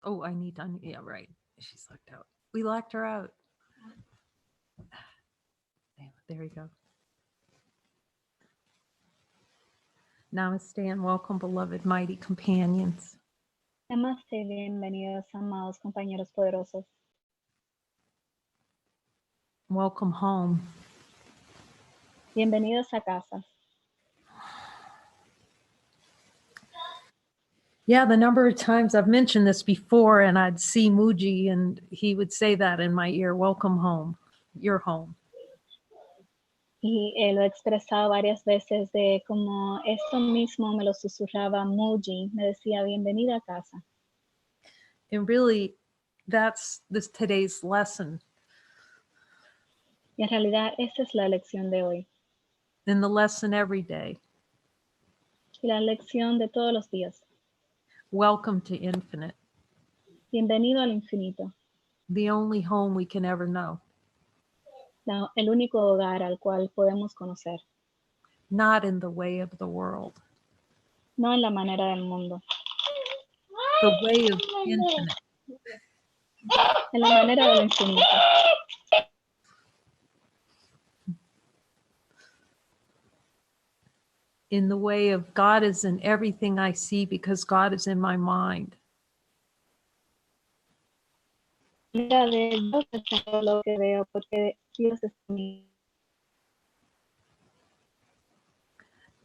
Oh, I need to, yeah, right. She's locked out. We locked her out. There we go. Namaste and welcome, beloved mighty companions. Namaste, bienvenidos, amados compañeros poderosos. Welcome home. Bienvenidos a casa. Yeah, the number of times I've mentioned this before, and I'd see Muji, and he would say that in my ear, welcome home, you're home. Y lo he expresado varias veces de como esto mismo me lo susurraba Muji, me decía, bienvenida a casa. And really, that's this today's lesson. Y en realidad, esa es la lección de hoy. And the lesson every day. Y la lección de todos los días. Welcome to infinite. Bienvenido al infinito. The only home we can ever know. El único hogar al cual podemos conocer. Not in the way of the world. No en la manera del mundo. The way of infinite. En la manera del infinito. In the way of God is in everything I see because God is in my mind. Mira de Dios es todo lo que veo porque Dios es en mí.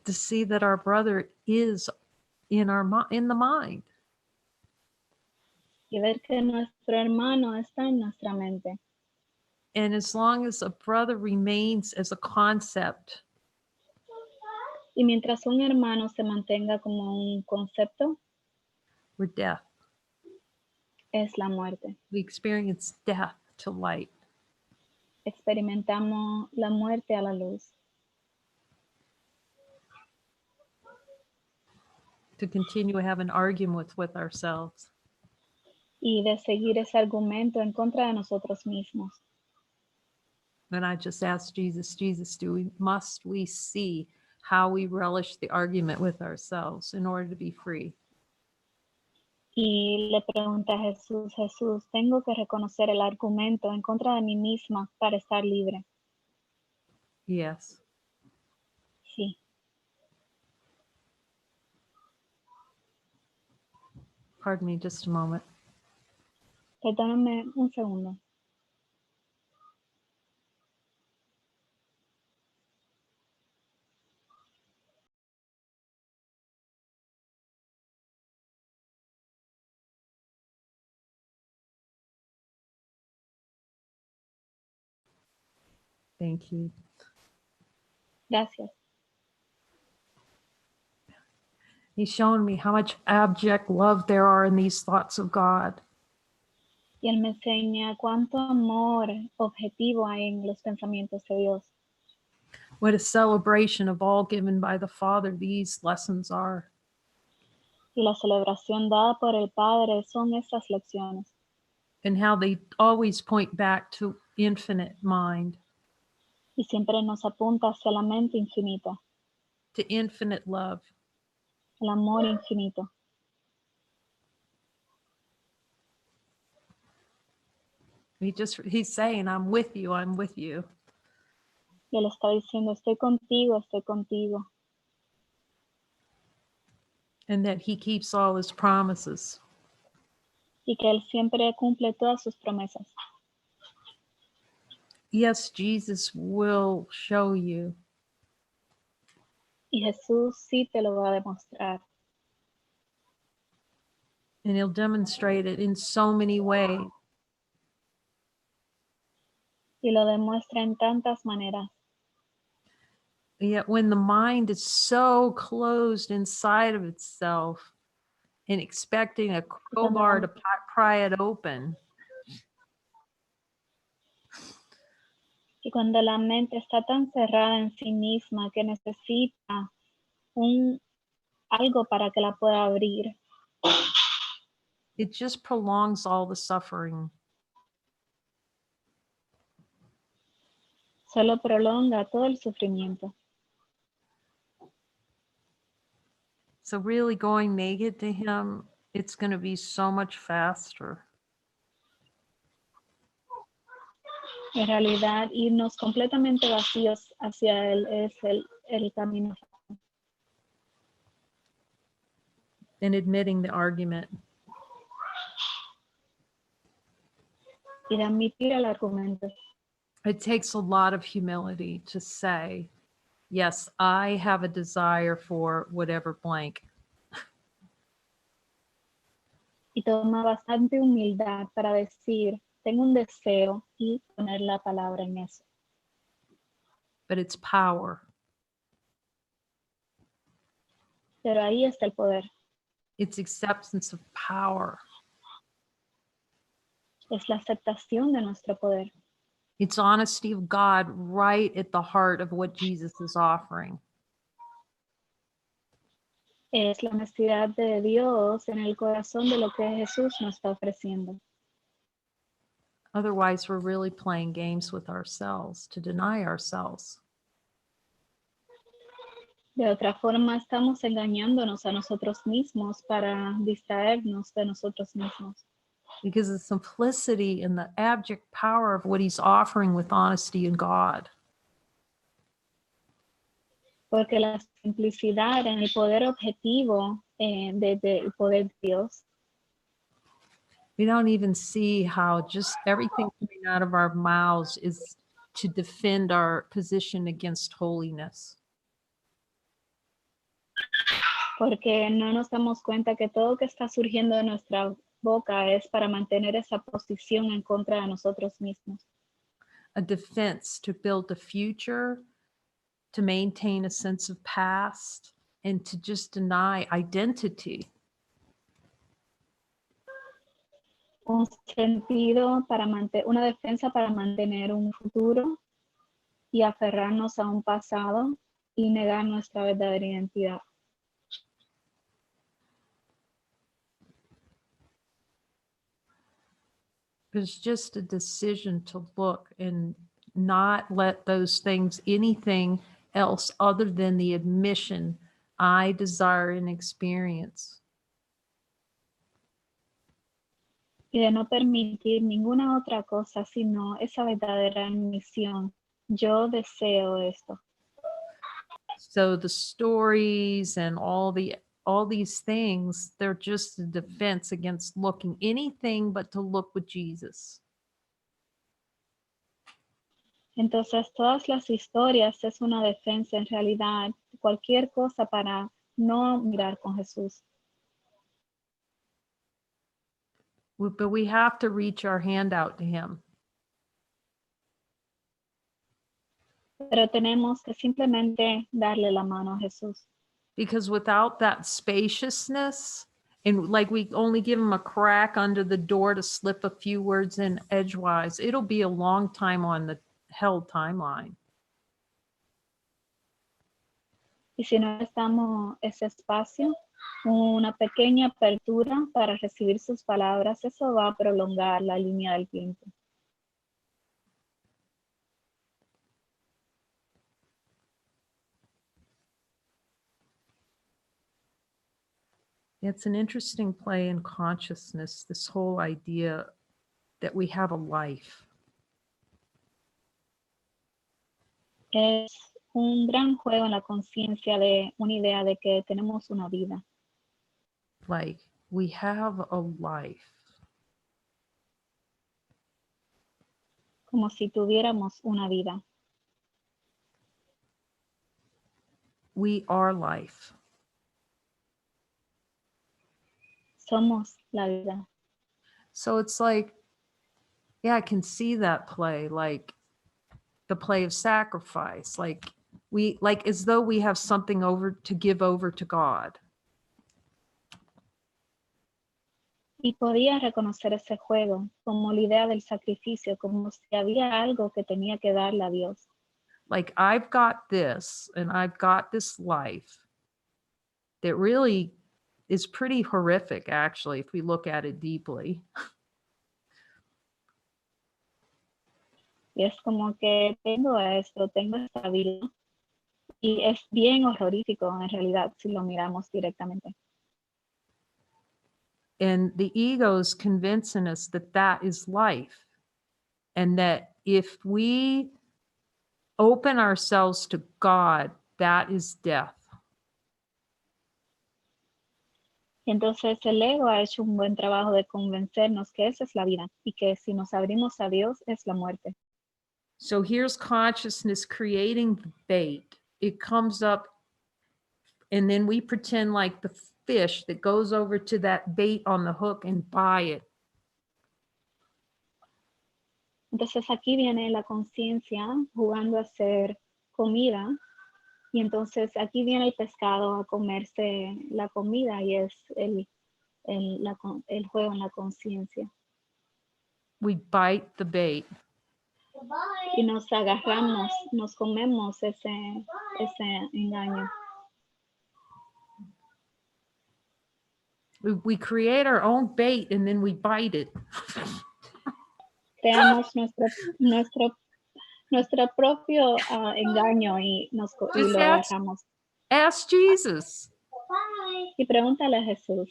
To see that our brother is in the mind. Y ver que nuestro hermano está en nuestra mente. And as long as a brother remains as a concept, y mientras un hermano se mantenga como un concepto, we're death. Es la muerte. We experience death to light. Experimentamos la muerte a la luz. To continue to have an argument with ourselves. Y de seguir ese argumento en contra de nosotros mismos. And I just asked Jesus, must we see how we relish the argument with ourselves in order to be free? Y le pregunté a Jesús, ¿tengo que reconocer el argumento en contra de mí misma para estar libre? Yes. Sí. Pardon me just a moment. Perdóname un segundo. Thank you. Gracias. He's shown me how much abject love there are in these thoughts of God. Y él me enseña cuánto amor objetivo hay en los pensamientos de Dios. What a celebration of all given by the Father these lessons are. Y la celebración dada por el Padre son estas lecciones. And how they always point back to infinite mind. Y siempre nos apunta hacia la mente infinita. To infinite love. El amor infinito. He's saying, I'm with you, I'm with you. Y él está diciendo, estoy contigo, estoy contigo. And that he keeps all his promises. Y que él siempre cumple todas sus promesas. Yes, Jesus will show you. Y Jesús sí te lo va a demostrar. And he'll demonstrate it in so many ways. Y lo demuestra en tantas maneras. Yet when the mind is so closed inside of itself and expecting a crowbar to pry it open. Y cuando la mente está tan cerrada en sí misma que necesita algo para que la pueda abrir. It just prolongs all the suffering. Solo prolonga todo el sufrimiento. So really going naked to him it's going to be so much faster. En realidad, irnos completamente vacíos hacia Él es el camino. And admitting the argument. Y de admitir el argumento. It takes a lot of humility to say, yes, I have a desire for whatever blank. Y toma bastante humildad para decir, tengo un deseo y poner la palabra en eso. But it's power. Pero ahí está el poder. It's acceptance of power. Es la aceptación de nuestro poder. It's honesty of God right at the heart of what Jesus is offering. Es la honestidad de Dios en el corazón de lo que Jesús nos está ofreciendo. Otherwise, we're really playing games with ourselves to deny ourselves. De otra forma, estamos engañándonos a nosotros mismos para distraernos de nosotros mismos. Because the simplicity and the abject power of what he's offering with honesty in God. Porque la simplicidad en el poder objetivo del poder de Dios. We don't even see how just everything coming out of our mouths is to defend our position against holiness. Porque no nos damos cuenta que todo que está surgiendo de nuestra boca es para mantener esa posición en contra de nosotros mismos. A defense to build a future, to maintain a sense of past, and to just deny identity. Un sentido para una defensa para mantener un futuro y aferrarnos a un pasado y negar nuestra verdadera identidad. It's just a decision to look and not let those things, anything else other than the admission, I desire an experience. Y de no permitir ninguna otra cosa sino esa verdadera admisión. Yo deseo esto. So the stories and all these things, they're just a defense against looking anything but to look with Jesus. Entonces, todas las historias es una defensa en realidad, cualquier cosa para no mirar con Jesús. But we have to reach our hand out to him. Pero tenemos que simplemente darle la mano a Jesús. Because without that spaciousness, and like we only give him a crack under the door to slip a few words in edgewise, it'll be a long time on the held timeline. Y si no damos ese espacio, una pequeña apertura para recibir sus palabras, eso va a prolongar la línea del tiempo. It's an interesting play in consciousness, this whole idea that we have a life. Es un gran juego en la conciencia de una idea de que tenemos una vida. Like we have a life. Como si tuviéramos una vida. We are life. Somos la vida. So it's like, yeah, I can see that play, like the play of sacrifice, like as though we have something over to give over to God. Y podía reconocer ese juego como la idea del sacrificio, como si había algo que tenía que darle a Dios. Like I've got this and I've got this life that really is pretty horrific, actually, if we look at it deeply. Y es como que tengo esto, tengo esta vida. Y es bien horrorífico en realidad si lo miramos directamente. And the ego is convincing us that that is life. And that if we open ourselves to God, that is death. Y entonces el ego ha hecho un buen trabajo de convencernos que esa es la vida y que si nos abrimos a Dios es la muerte. So here's consciousness creating the bait. It comes up, and then we pretend like the fish that goes over to that bait on the hook and buy it. Entonces aquí viene la conciencia jugando a hacer comida y entonces aquí viene el pescado a comerse la comida y es el juego en la conciencia. We bite the bait. Y nos agarramos, nos comemos ese engaño. We create our own bait and then we bite it. Creamos nuestro propio engaño y Just lo ask, agarramos. ask Jesus. Y pregúntale a Jesús.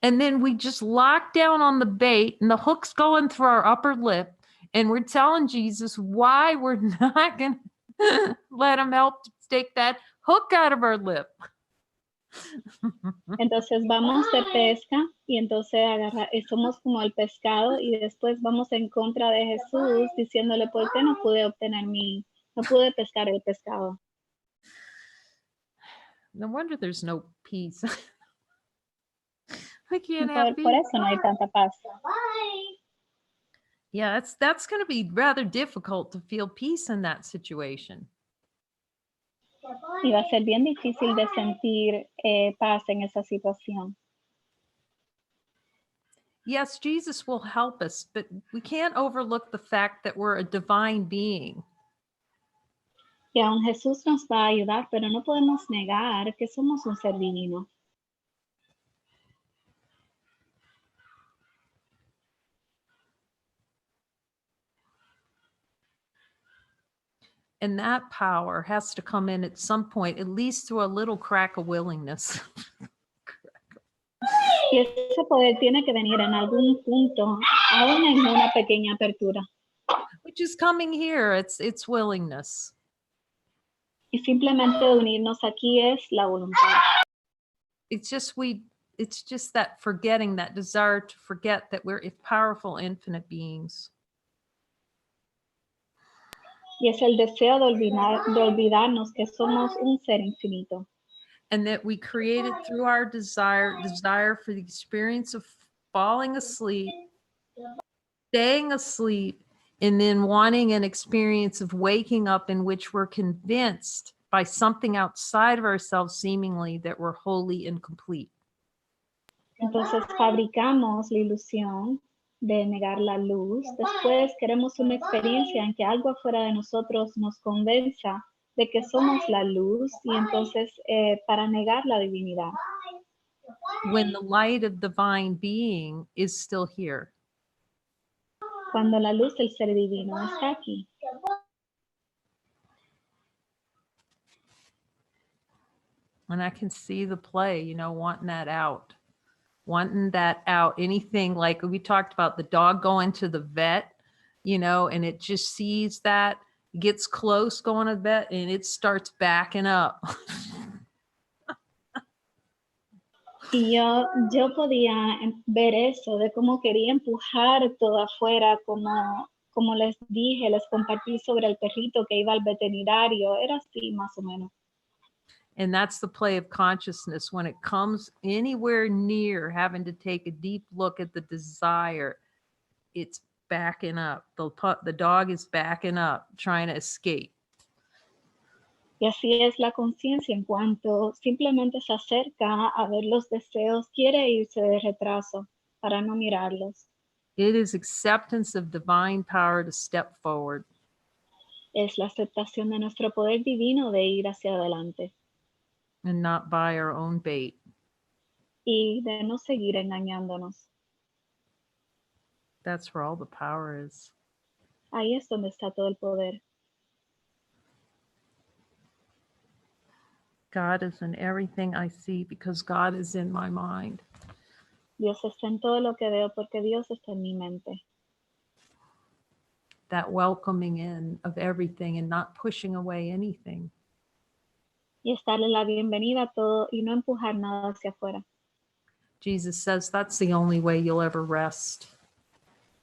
And then we just lock down on the bait and the hook's going through our upper lip. And we're telling Jesus why we're not going to let him help take that hook out of our lip. Entonces vamos de pesca y entonces somos como el pescado y después vamos en contra de Jesús diciéndole por qué no pude pescar el pescado. No wonder there's no peace. We can't have Por peace. eso no hay tanta paz. Yeah, that's going to be rather difficult to feel peace in that situation. Y va a ser bien difícil de sentir paz en esa situación. Yes, Jesus will help us, but we can't overlook the fact that we're a divine being. Y aún Jesús nos va a ayudar, pero no podemos negar que somos un ser divino. And that power has to come in at some point, at least through a little crack of willingness. Y ese poder tiene que venir en algún punto, aún en una pequeña apertura. Which is coming here. It's willingness. Y simplemente unirnos aquí es la voluntad. It's just that forgetting, that desire to forget that we're powerful, infinite beings. Y es el deseo de olvidarnos que somos un ser infinito. And that we created through our desire for the experience of falling asleep, staying asleep, and then wanting an experience of waking up in which we're convinced by something outside of ourselves seemingly that we're wholly incomplete. Entonces fabricamos la ilusión de negar la luz. Después queremos una experiencia en que algo afuera de nosotros nos convenza de que somos la luz y entonces para negar la divinidad. When the light of divine being is still here. Cuando la luz del ser divino está aquí. And I can see the play, wanting that out. Anything like we talked about the dog going to the vet, and it just sees that, gets close going to the vet, and it starts backing up. Y yo podía ver eso, de cómo quería empujar todo afuera, como les dije, les compartí sobre el perrito que iba al veterinario, era así más o menos. And that's the play of consciousness. When it comes anywhere near having to take a deep look at the desire, it's backing up. The dog is backing up, trying to escape. Y así es la conciencia en cuanto simplemente se acerca a ver los deseos, quiere irse de retraso para no mirarlos. It is acceptance of divine power to step forward. Es la aceptación de nuestro poder divino de ir hacia adelante. And not by our own bait. Y de no seguir engañándonos. That's where all the power is. Ahí es donde está todo el poder. God is in everything I see because God is in my mind. Dios está en todo lo que veo porque Dios está en mi mente. That welcoming in of everything and not pushing away anything. Y es darle la bienvenida a todo y no empujar nada hacia afuera. Jesus says that's the only way you'll ever rest.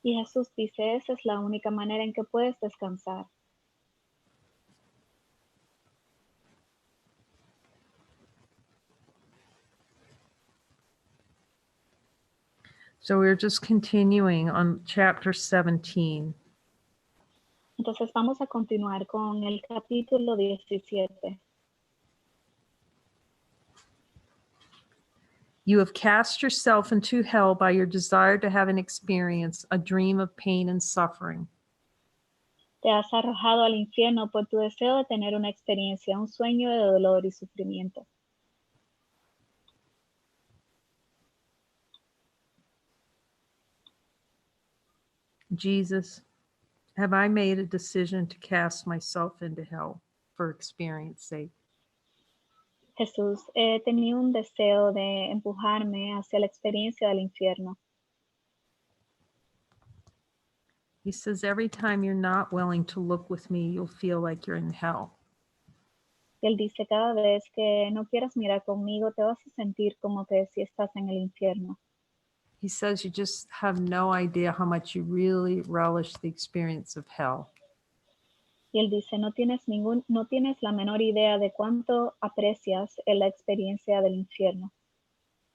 Y Jesús dice, esa es la única manera en que puedes descansar. So we're just continuing on chapter 17. Entonces vamos a continuar con el capítulo 17. You have cast yourself into hell by your desire to have an experience, a dream of pain and suffering. Te has arrojado al infierno por tu deseo de tener una experiencia, un sueño de dolor y sufrimiento. Jesus, have I made a decision to cast myself into hell for experience sake? Jesús, he tenido un deseo de empujarme hacia la experiencia del infierno. He says, every time you're not willing to look with me, you'll feel like you're in hell. Y él dice, cada vez que no quieras mirar conmigo, te vas a sentir como que si estás en el infierno. He says, you just have no idea how much you really relish the experience of hell. Y él dice, no tienes la menor idea de cuánto aprecias la experiencia del infierno.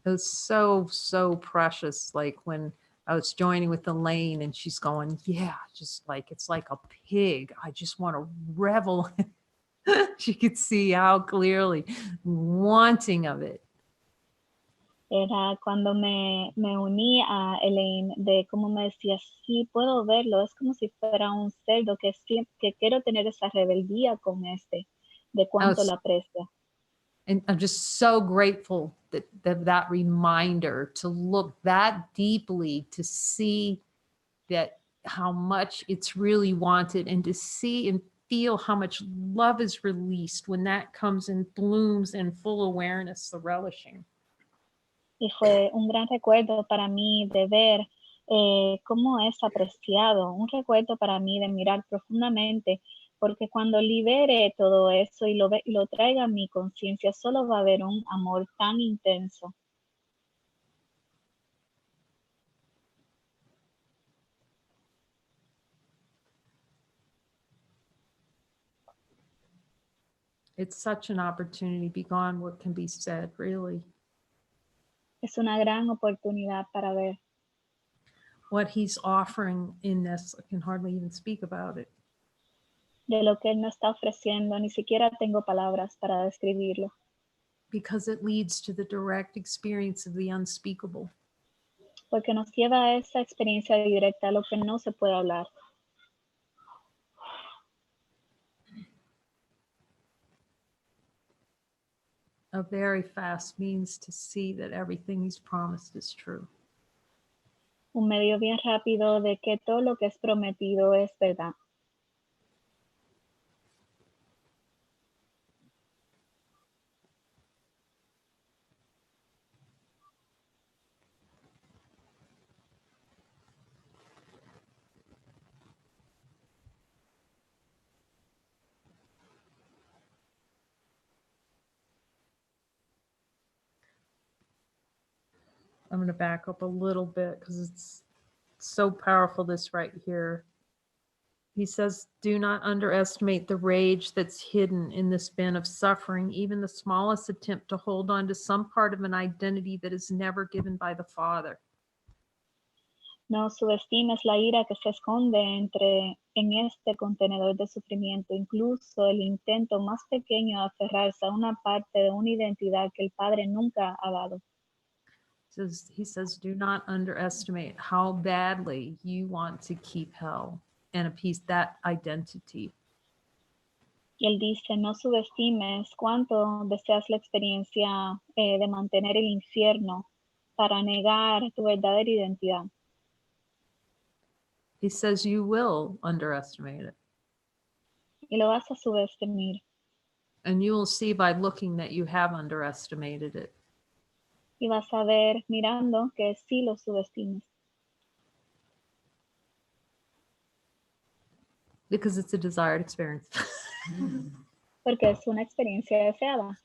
It was so, so precious. Like when I was joining with Elaine and she's going, yeah, just like, it's like a pig. I just want to revel. She could see how clearly wanting of it. Era cuando me uní a Elaine, de cómo me decía, sí, puedo verlo, es como si fuera un cerdo que quiero tener esa rebeldía con de cuánto la aprecia. And I'm just so grateful that reminder to look that deeply, to see that how much it's really wanted, and to see and feel how much love is released when that comes and blooms in full awareness, the relishing. Y fue un gran recuerdo para mí de ver cómo es apreciado, un recuerdo para mí de mirar profundamente, porque cuando libere todo eso y lo traiga a mi conciencia, solo va a haber un amor tan intenso. It's such an opportunity beyond what can be said, really. Es una gran oportunidad para ver. What he's offering in this, I can hardly even speak about it. De lo que él nos está ofreciendo, ni siquiera tengo palabras para describirlo. Because it leads to the direct experience of the unspeakable. Porque nos lleva a esa experiencia directa, a lo que no se puede hablar. A very fast means to see that everything he's promised is true. Un medio bien rápido de que todo lo que es prometido es verdad. I'm going to back up a little bit because it's so powerful, this right here. He says, do not underestimate the rage that's hidden in this bin of suffering, even the smallest attempt to hold on to some part of an identity that is never given by the Father. No subestimes la ira que se esconde en este contenedor de sufrimiento, incluso el intento más pequeño de aferrarse a una parte de una identidad que el Padre nunca ha dado. He says, do not underestimate how badly you want to keep hell and appease that identity. Y él dice, no subestimes cuánto deseas la experiencia de mantener el infierno para negar tu verdadera identidad. He says you will underestimate it. Y lo vas a subestimar. And you will see by looking that you have underestimated it. Y vas a ver mirando que sí lo subestimes. Because it's a desired experience. Porque es una experiencia deseada.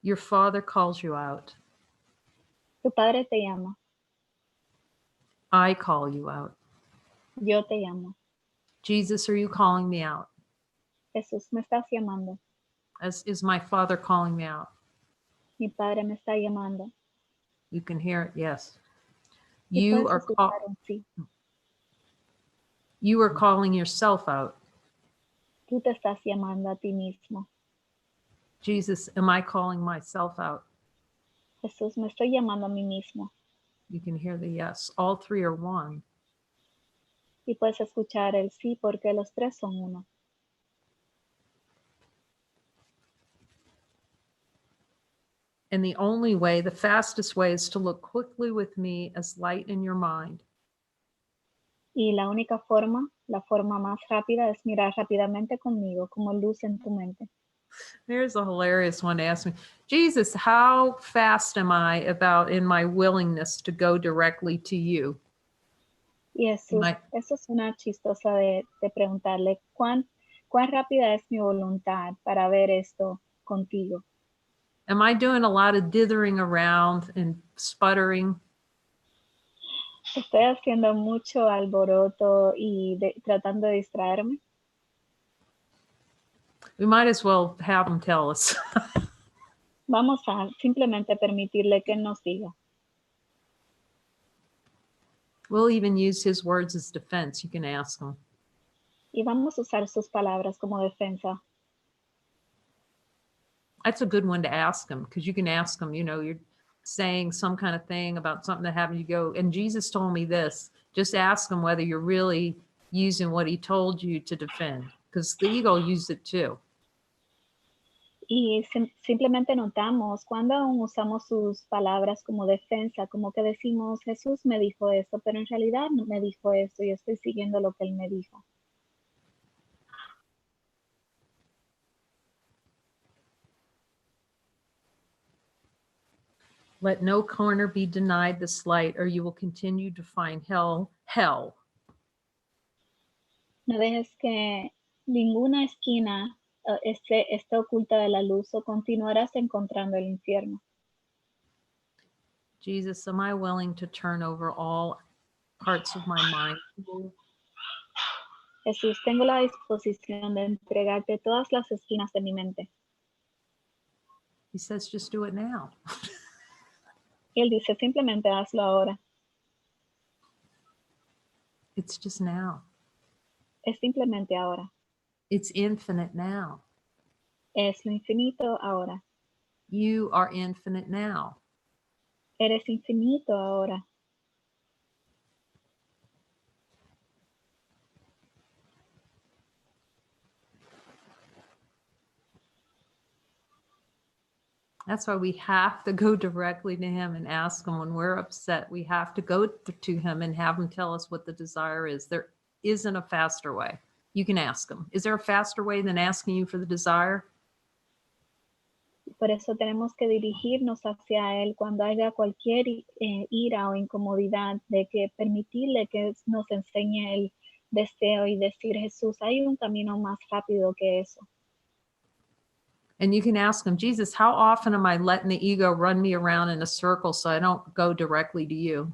Your father calls you out. Tu padre te llama. I call you out. Yo te llamo. Jesus, are you calling me out? Jesús, me estás llamando. As is my father calling me out? Mi padre me está llamando. You can hear it. Yes. Y You puedes are escuchar un sí. you are calling yourself out. Tú te estás llamando a ti mismo. Jesus, am I calling myself out? Jesús, me estoy llamando a mí mismo. You can hear the yes. All three are one. Y puedes escuchar el sí porque los tres son uno. And the only way, the fastest way, is to look quickly with me as light in your mind. Y la única forma, la forma más rápida es mirar rápidamente conmigo como luz en tu mente. There's a hilarious one to ask me, Jesus, how fast am I about in my willingness to go directly to you? Y Jesús, eso es una chistosa de preguntarle, ¿cuán rápida es mi voluntad para ver esto contigo? Am I doing a lot of dithering around and sputtering? Estoy haciendo mucho alboroto y tratando de distraerme. We might as well have him tell us. Vamos a simplemente permitirle que nos diga. We'll even use his words as defense. You can ask him. Y vamos a usar sus palabras como defensa. That's a good one to ask him, because you can ask him, you're saying some kind of thing about something that happened. You go, and Jesus told me this. Just ask him whether you're really using what he told you to defend, because the ego used it too. Y simplemente notamos cuando aún usamos sus palabras como defensa, como que decimos, Jesús me dijo esto, pero en realidad no me dijo esto y estoy siguiendo lo que él me dijo. Let no corner be denied this light, or you will continue to find hell. No dejes que ninguna esquina esté oculta de la luz o continuarás encontrando el infierno. Jesus, am I willing to turn over all parts of my mind to you? Jesús, tengo la disposición de entregarte todas las esquinas de mi mente. He says, just do it now. Y él dice, simplemente hazlo ahora. It's just now. Es simplemente ahora. It's infinite now. Es lo infinito ahora. You are infinite now. Eres infinito ahora. That's why we have to go directly to him and ask him when we're upset. We have to go to him and have him tell us what the desire is. There isn't a faster way. You can ask him. Is there a faster way than asking you for the desire? Por eso tenemos que dirigirnos hacia él cuando haya cualquier ira o incomodidad, de que permitirle que nos enseñe el deseo y decir, Jesús, hay un camino más rápido que eso. And you can ask him, Jesus, how often am I letting the ego run me around in a circle so I don't go directly to you?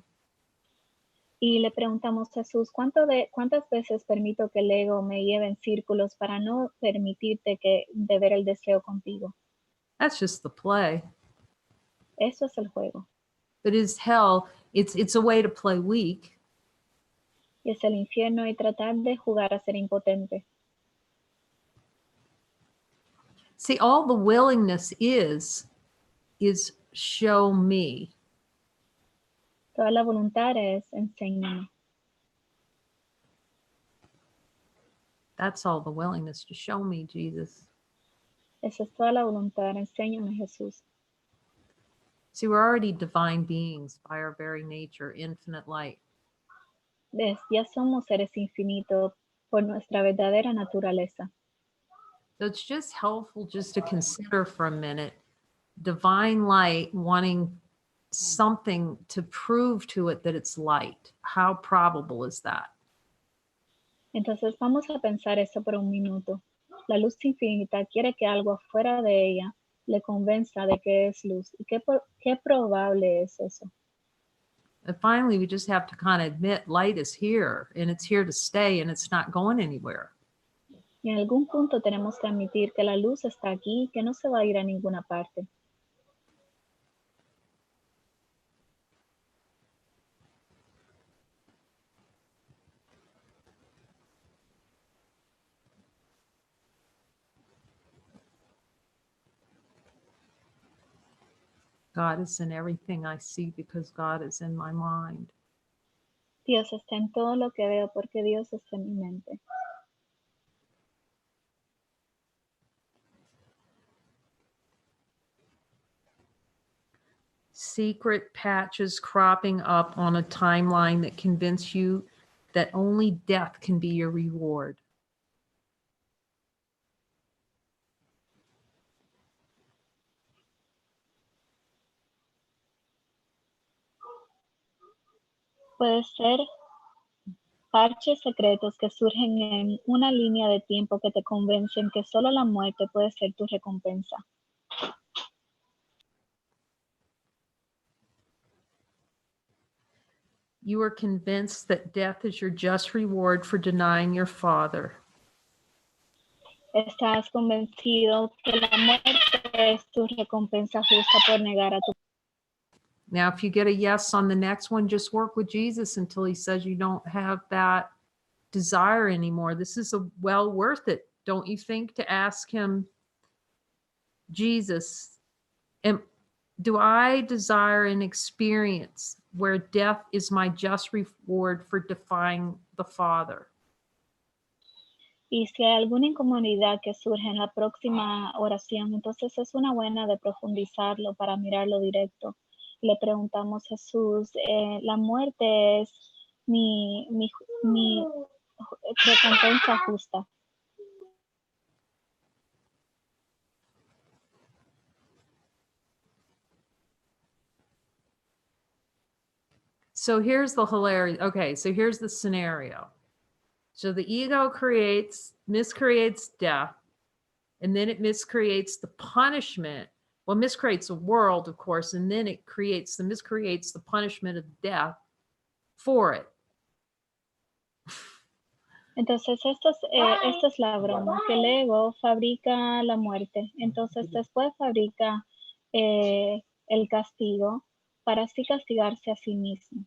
Y le preguntamos, Jesús, ¿cuántas veces permito que el ego me lleve en círculos para no permitirte de ver el deseo contigo? That's just the play. Eso es el juego. But is hell, it's a way to play weak. Y es el infierno y tratar de jugar a ser impotente. See, all the willingness is show me. Toda la voluntad es enséñame. That's all the willingness, to show me, Jesus. Esa es toda la voluntad, enséñame, Jesús. See, we're already divine beings by our very nature, infinite light. ¿Ves? Ya somos seres infinitos por nuestra verdadera naturaleza. So it's just helpful just to consider for a minute divine light wanting something to prove to it that it's light. How probable is that? Entonces vamos a pensar eso por un minuto. La luz infinita quiere que algo afuera de ella le convenza de que es luz. ¿Y qué probable es eso? And finally, we just have to kind of admit light is here and it's here to stay and it's not going anywhere. Y en algún punto tenemos que admitir que la luz está aquí y que no se va a ir a ninguna parte. God is in everything I see because God is in my mind. Dios está en todo lo que veo porque Dios está en mi mente. Secret patches cropping up on a timeline that convince you that only death can be your reward. Puede ser parches secretos que surgen en una línea de tiempo que te convencen que solo la muerte puede ser tu recompensa. You are convinced that death is your just reward for denying your father. Estás convencido que la muerte es tu recompensa justa por negar a tu. Now, if you get a yes on the next one, just work with Jesus until he says you don't have that desire anymore. This is well worth it, don't you think, to ask him, Jesus, do I desire an experience where death is my just reward for defying the Father? Y si hay alguna incomodidad que surge en la próxima oración, entonces es una buena de profundizarlo para mirarlo directo. Le preguntamos, Jesús, la muerte es mi recompensa justa. So here's the hilarious. Okay, so here's the scenario. So the ego miscreates death, and then it miscreates the punishment. Well, miscreates a world, of course, and then it miscreates the punishment of death for it. Entonces, esto es la broma, que el ego fabrica la muerte, entonces después fabrica el castigo para así castigarse a sí mismo.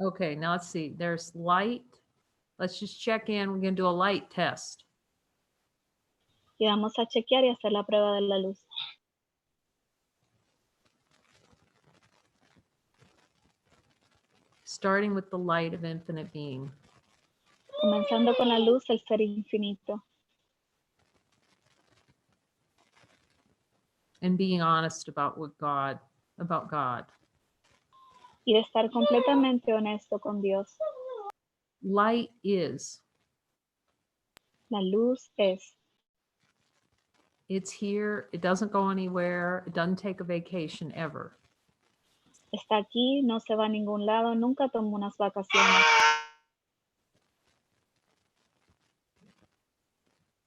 Okay, now let's see. There's light. Let's just check in. We're going to do a light test. Y vamos a chequear y hacer la prueba de la luz. Starting with the light of infinite being. Comenzando con la luz del ser infinito. And being honest about God. Y de estar completamente honesto con Dios. Light is. La luz es. It's here. It doesn't go anywhere. It doesn't take a vacation ever. Está aquí, no se va a ningún lado, nunca toma unas vacaciones.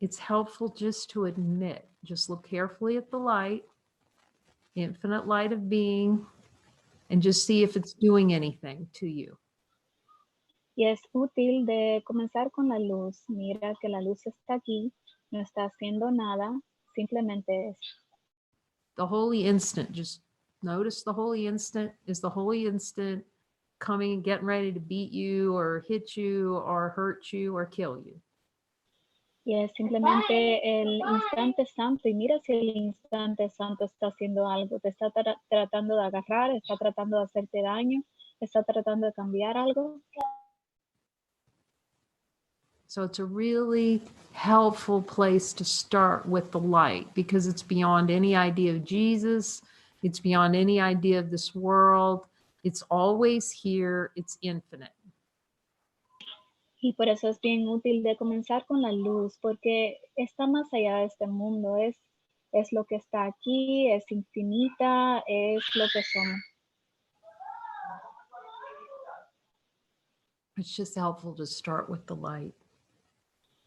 It's helpful just to admit, just look carefully at the light, infinite light of being, and just see if it's doing anything to you. Y es útil de comenzar con la luz. Mira que la luz está aquí, no está haciendo nada, simplemente es. The holy instant, just notice the holy instant. Is the holy instant coming and getting ready to beat you or hit you or hurt you or kill you? Y es simplemente el instante santo. Y mira si el instante santo está haciendo algo. Te está tratando de agarrar, está tratando de hacerte daño, está tratando de cambiar algo. So it's a really helpful place to start with the light because it's beyond any idea of Jesus. It's beyond any idea of this world. It's always here. It's infinite. Y por eso es bien útil de comenzar con la luz, porque está más allá de este mundo, es lo que está aquí, es infinita, es lo que somos. It's just helpful to start with the light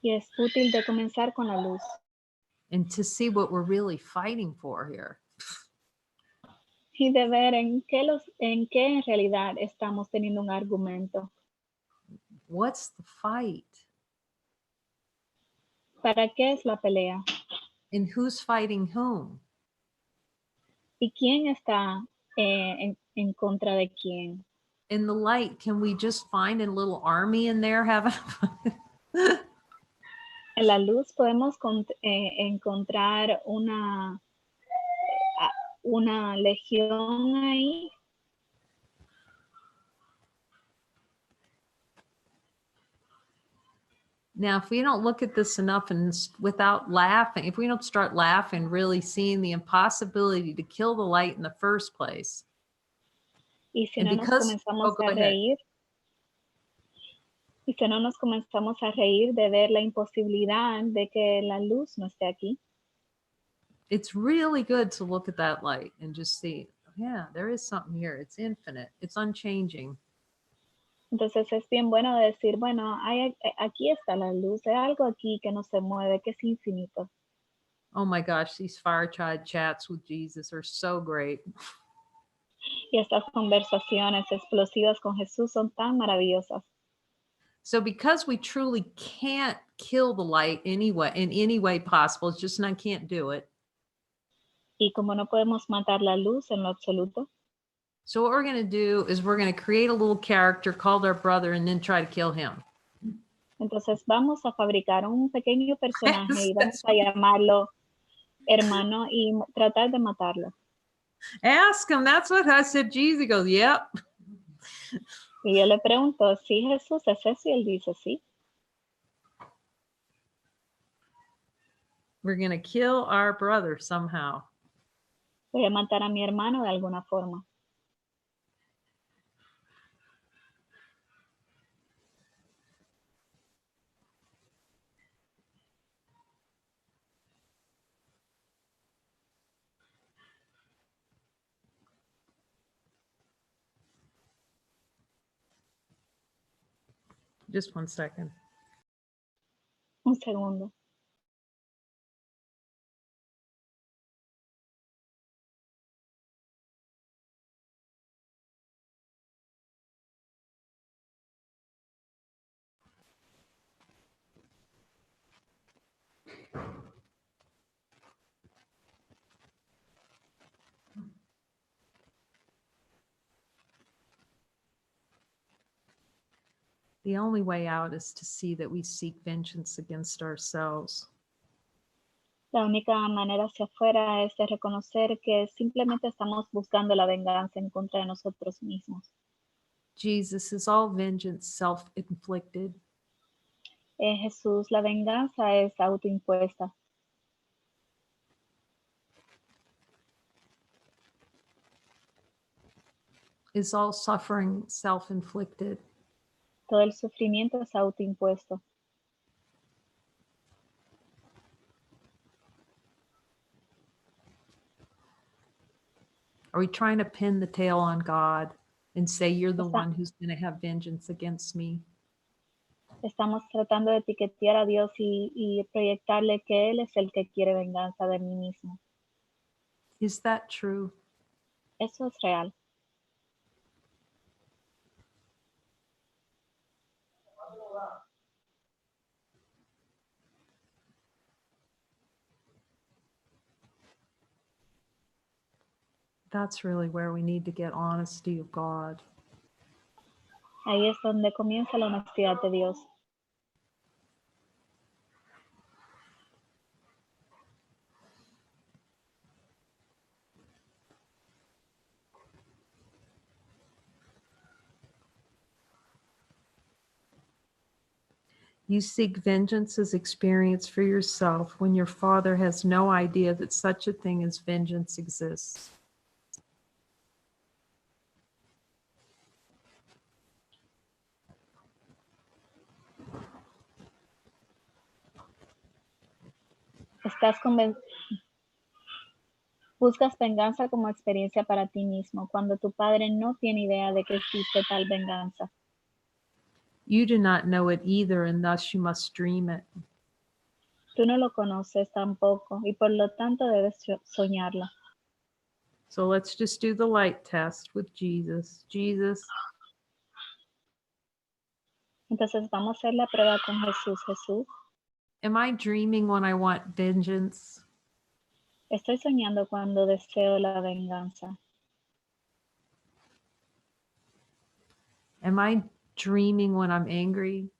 Y es útil de comenzar con la luz and to see what we're really fighting for here. y de ver en qué en realidad estamos teniendo un argumento. What's the fight? ¿Para qué es la pelea? And who's fighting whom? ¿Y quién está en contra de quién? In the light, can we just find a little army in there having En la luz podemos encontrar una legión ahí. Now, if we don't look at this enough and without laughing, if we don't start laughing, really seeing the impossibility to kill the light in the first place. Y si And no nos because, comenzamos go a ahead. reír, y si no nos comenzamos a reír de ver la imposibilidad de que la luz no esté aquí, It's really good to look at that light and just see, yeah, there is something here. It's infinite. It's unchanging. entonces es bien bueno decir, bueno, aquí está la luz, hay algo aquí que no se mueve, que es infinito. Oh my gosh, these fireside chats with Jesus are so great. Y estas conversaciones explosivas con Jesús son tan maravillosas. So because we truly can't kill the light anyway, in any way possible, it's just I can't do it. Y como no podemos matar la luz en lo absoluto, So what we're going to do is we're going to create a little character called our brother and then try to kill him. entonces vamos a fabricar un pequeño personaje y vamos That's a llamarlo hermano y tratar de matarlo. Ask him. That's what I said. Jesus goes, yep. Y yo le pregunto, ¿sí, Jesús es eso? Y él dice, sí. We're going to kill our brother somehow. Voy a matar a mi hermano de alguna forma. Just 1 second. Un segundo. The only way out is to see that we seek vengeance against ourselves. La única manera hacia afuera es de reconocer que simplemente estamos buscando la venganza en contra de nosotros mismos. Jesus, is all vengeance self-inflicted? Jesús, la venganza es autoimpuesta. Is all suffering self-inflicted? Todo el sufrimiento es autoimpuesto. Are we trying to pin the tail on God and say you're the Está- one who's going to have vengeance against me? Estamos tratando de etiquetar a Dios y proyectarle que Él es el que quiere venganza de mí mismo. Is that true? Eso es real. That's really where we need to get honesty of God. Ahí es donde comienza la honestidad de Dios. You seek vengeance as experience for yourself when your Father has no idea that such a thing as vengeance exists. Buscas venganza como experiencia para ti mismo, cuando tu padre no tiene idea de que existe tal venganza. You do not know it either, and thus you must dream it. Tú no lo conoces tampoco, y por lo tanto debes soñarlo. So let's just do the light test with Jesus. Jesus, Entonces vamos a hacer la prueba con Jesús. Jesús, am I dreaming when I want vengeance? estoy soñando cuando deseo la venganza. Am I dreaming when I'm angry?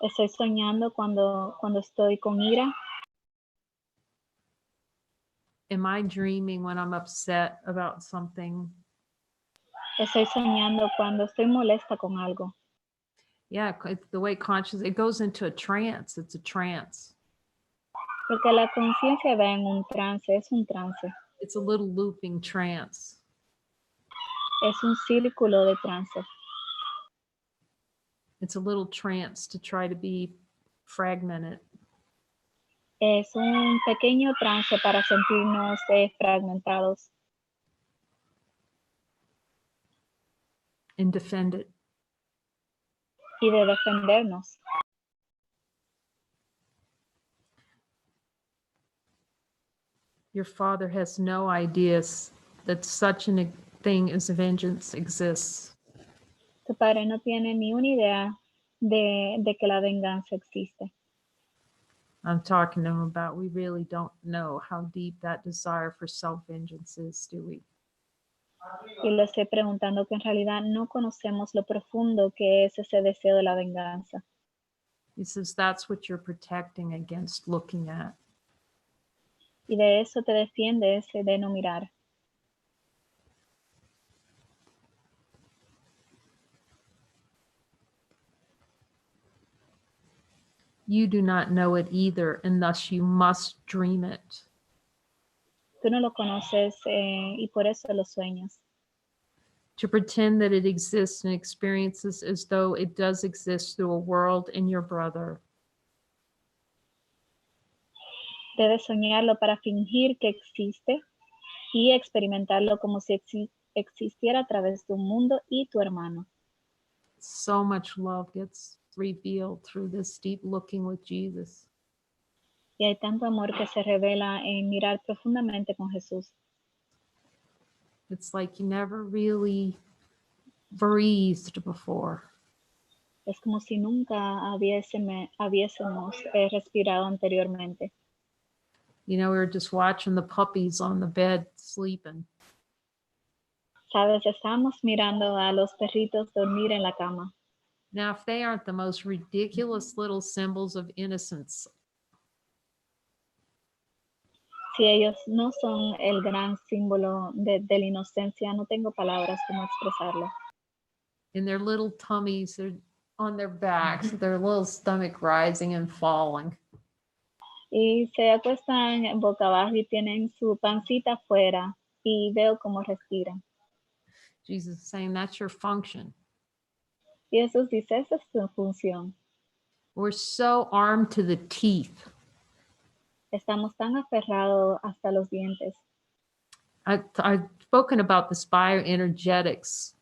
Estoy soñando cuando estoy con ira. Am I dreaming when I'm upset about something? Estoy soñando cuando estoy molesta con algo. Yeah, the way conscious, it goes into a trance. It's a trance. Porque la conciencia va en un trance, es un trance. It's a little looping trance. Es un círculo de trance. It's a little trance to try to be fragmented. Es un pequeño trance para sentirnos fragmentados. And defend it. Y de defendernos. Your father has no ideas that such a thing as vengeance exists. Tu padre no tiene ni una idea de que la venganza existe. I'm talking to him about we really don't know how deep that desire for self-vengeance is, do we? Y le estoy preguntando que en realidad no conocemos lo profundo que es ese deseo de la venganza. He says that's what you're protecting against looking at. Y de eso te defiendes de no mirar. You do not know it either, and thus you must dream it. Tú no lo conoces y por eso lo sueñas. To pretend that it exists and experiences as though it does exist through a world in your brother. Debes soñarlo para fingir que existe y experimentarlo como si existiera a través de un mundo y tu hermano. So much love gets revealed through this deep looking with Jesus. Y hay tanto amor que se revela en mirar profundamente con Jesús. It's like you never really breathed before. Es como si nunca hubiésemos respirado anteriormente. You know, we were just watching the puppies on the bed sleeping. Sabes, estamos mirando a los perritos dormir en la cama. Now, if they aren't the most ridiculous little symbols of innocence, Si ellos no son el gran símbolo de la inocencia, no tengo palabras como expresarlo. in their little tummies, they're on their backs, their little stomach rising and falling. Y se acuestan boca abajo y tienen su pancita afuera y veo cómo respiran. Jesus is saying that's your function. Y Jesús dice, esa es su función. We're so armed to the teeth. Estamos tan aferrados hasta los dientes. I've spoken about this bioenergetics.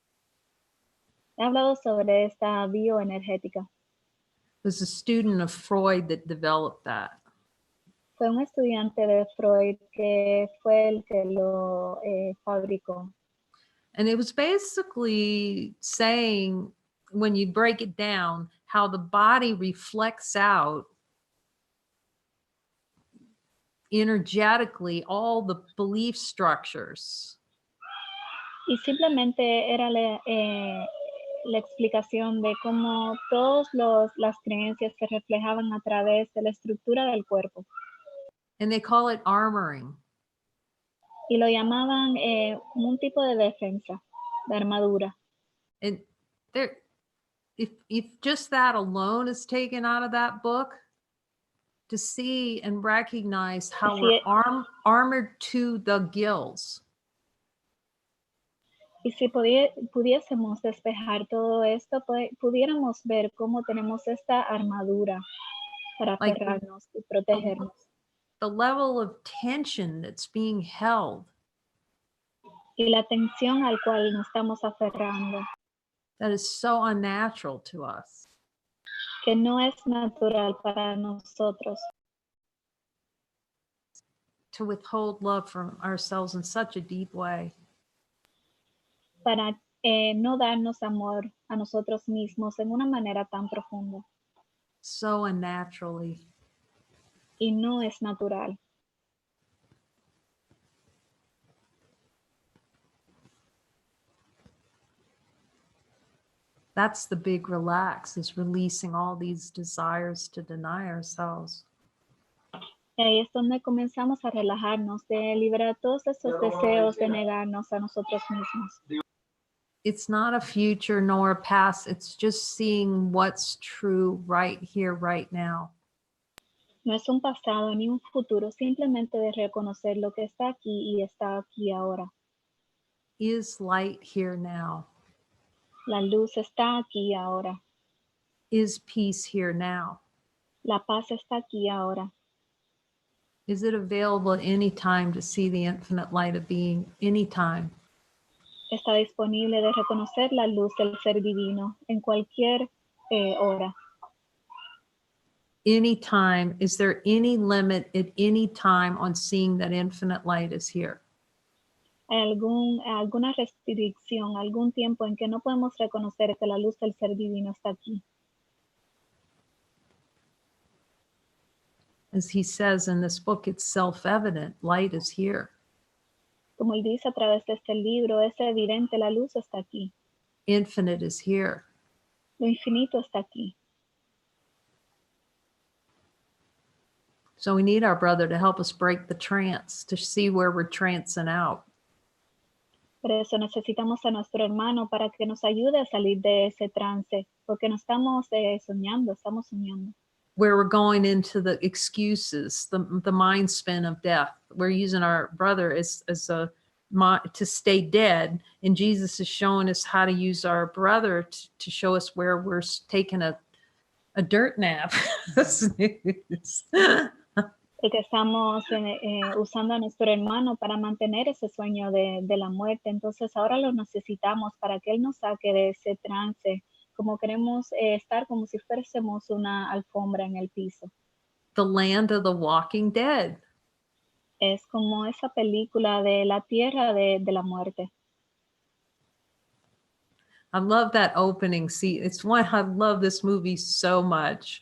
He hablado sobre esta bioenergética. There's a student of Freud that developed that. Fue un estudiante de Freud que fue el que lo fabricó. And it was basically saying, when you break it down, how the body reflects out energetically all the belief structures. Y simplemente era la explicación de cómo todas las creencias se reflejaban a través de la estructura del cuerpo. And they call it armoring. Y lo llamaban un tipo de defensa, de armadura. And there, if just that alone is taken out of that book, to see and recognize how we're armored to the gills. Y si pudiésemos despejar todo esto, pudiéramos ver cómo tenemos esta armadura para aferrarnos y protegernos. the level of tension that's being held, y la tensión al cual nos estamos aferrando, that is so unnatural to us. que no es natural para nosotros, To withhold love from ourselves in such a deep way. para no darnos amor a nosotros mismos en una manera tan profunda, So unnaturally. y no es natural. That's the big relax, is releasing all these desires to deny ourselves. Y ahí es donde comenzamos a relajarnos, de liberar todos esos deseos de negarnos a nosotros mismos. It's not a future nor a past. It's just seeing what's true right here, right now. No es un pasado ni un futuro, simplemente de reconocer lo que está aquí y está aquí ahora. Is light here now? La luz está aquí ahora. Is peace here now? La paz está aquí ahora. Is it available at any time to see the infinite light of being? Anytime. Está disponible de reconocer la luz del ser divino en cualquier hora. Anytime. Is there any limit at any time on seeing that infinite light is here? ¿Hay alguna restricción, algún tiempo en que no podemos reconocer que la luz del ser divino está aquí? As he says in this book, it's self-evident. Light is here. Como él dice a través de este libro, es evidente, la luz está aquí. Infinite is here. Lo infinito está aquí. So we need our brother to help us break the trance, to see where we're trancing out. Por eso necesitamos a nuestro hermano para que nos ayude a salir de ese trance, porque no estamos soñando. Where we're going into the excuses, the mind spin of death. We're using our brother as a to stay dead, and Jesus is showing us how to use our brother to show us where we're taking a dirt nap. Porque estamos usando a nuestro hermano para mantener ese sueño de la muerte. Entonces ahora lo necesitamos para que él nos saque de ese trance, como queremos estar como si fuésemos una alfombra en el piso. The land of the walking dead. Es como esa película de la tierra de la muerte. I love that opening scene. It's why I love this movie so much.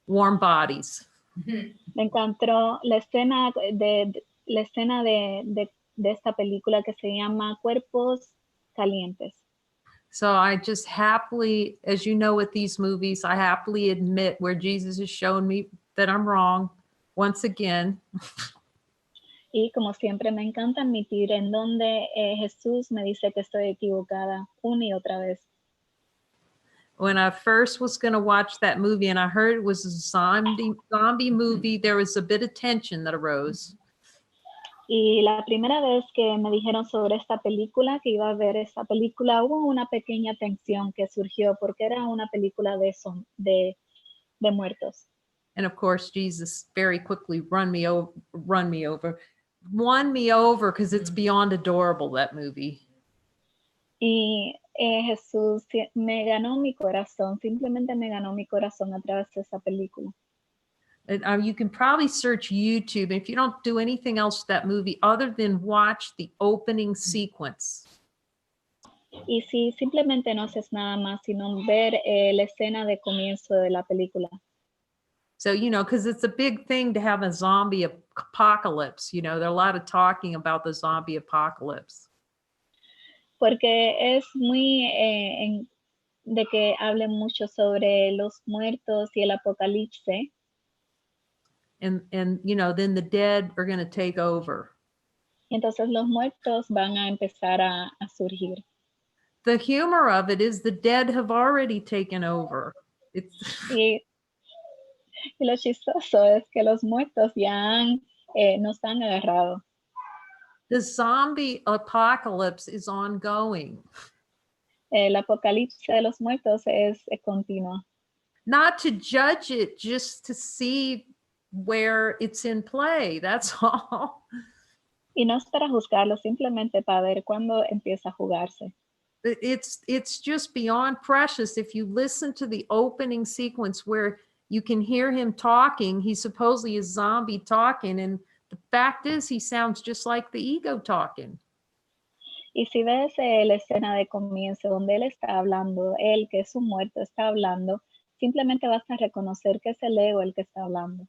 Warm Bodies. Me encantó la escena de esta película que se llama Cuerpos Calientes. So I just happily, as you know, with these movies, I happily admit where Jesus has shown me that I'm wrong once again. Y como siempre me encanta admitir en donde Jesús me dice que estoy equivocada una y otra vez. When I first was going to watch that movie and I heard it was a zombie movie, there was a bit of tension that arose. Y la primera vez que me dijeron sobre esta película, que iba a ver esta película, hubo una pequeña tensión que surgió porque era una película de muertos. And of course, Jesus very quickly won me over because it's beyond adorable, that movie. Y Jesús me ganó mi corazón, simplemente me ganó mi corazón a través de esa película. You can probably search YouTube, if you don't do anything else with that movie other than watch the opening sequence. Y si simplemente no haces nada más, sino ver la escena de comienzo de la película. So, because it's a big thing to have a zombie apocalypse, there's a lot of talking about the zombie apocalypse. Porque es muy de que hable mucho sobre los muertos y el apocalipsis. And then the dead are going to take over. Entonces los muertos van a empezar a surgir. The humor of it is the dead have already taken over. Y lo chistoso es que los muertos ya nos han agarrado. The zombie apocalypse is ongoing. El apocalipsis de los muertos es continuo. Not to judge it, just to see where it's in play. That's all. Y no es para juzgarlo, simplemente para ver cuándo empieza a jugarse. It's just beyond precious. If you listen to the opening sequence where you can hear him talking, he's supposedly a zombie talking, and the fact is he sounds just like the ego talking. Y si ves la escena de comienzo donde él está hablando, él que es un muerto está hablando, simplemente vas a reconocer que es el ego el que está hablando.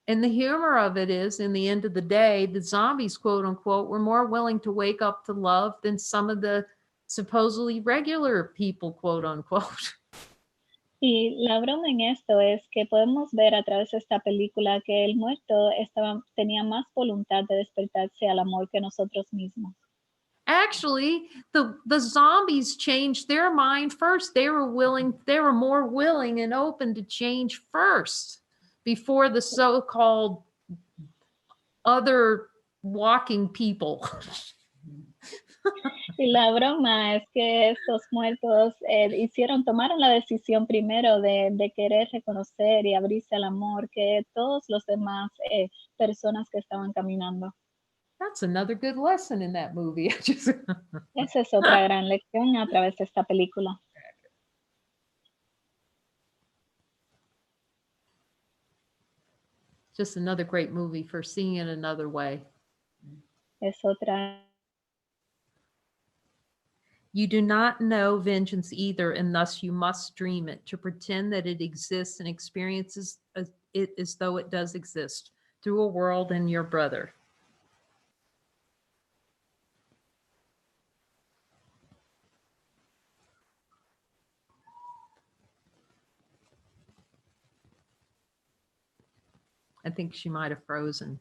And the humor of it is, in the end of the day, the zombies, quote unquote, were more willing to wake up to love than some of the supposedly regular people, quote unquote. Y la broma en esto es que podemos ver a través de esta película que el muerto tenía más voluntad de despertarse al amor que nosotros mismos. Actually, the zombies changed their mind first. They were more willing and open to change first before the so-called other walking people. Y la broma es que estos muertos tomaron la decisión primero de querer reconocer y abrirse al amor que todos los demás personas que estaban caminando. That's another good lesson in that movie. Esa es otra gran lección a través de esta película. Just another great movie for seeing it another way. Es otra. You do not know vengeance either, and thus you must dream it, to pretend that it exists and experiences it as though it does exist through a world and your brother. I think she might have frozen.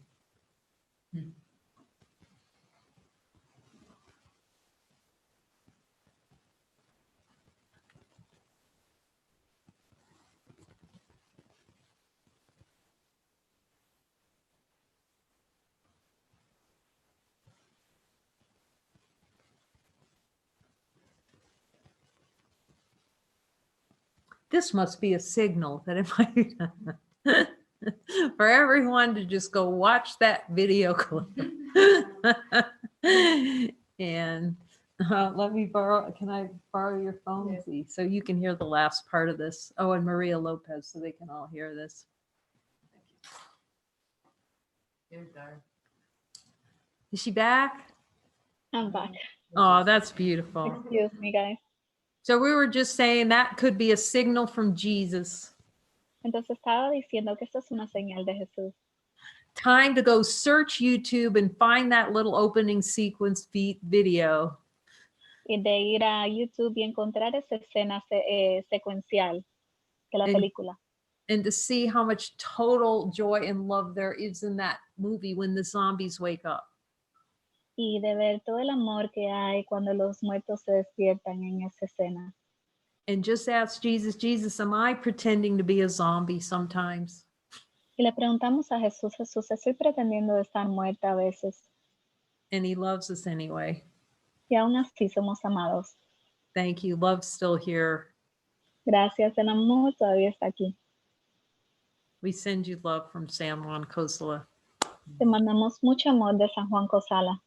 This must be a signal that it might for everyone to just go watch that video clip. And let me borrow, can I borrow your phone, please? So you can hear the last part of this. Oh, and Maria Lopez, so they can all hear this. Is she back? I'm back. Oh, that's beautiful. Excuse me, guys. So we were just saying that could be a signal from Jesus. Entonces estaba diciendo que esto es una señal de Jesús. Time to go search YouTube and find that little opening sequence video. Y de ir a YouTube y encontrar esa escena secuencial de la película. And to see how much total joy and love there is in that movie when the zombies wake up. Y de ver todo el amor que hay cuando los muertos se despiertan en esa escena. And just ask Jesus, Jesus, am I pretending to be a zombie sometimes? Y le preguntamos a Jesús, Jesús, ¿estoy pretendiendo de estar muerta a veces? And he loves us anyway. Y aún así somos amados. Thank you. Love's still here. Gracias, el amor todavía está aquí. We send you love from San Juan Cosala. Te mandamos mucho amor de San Juan Cosala.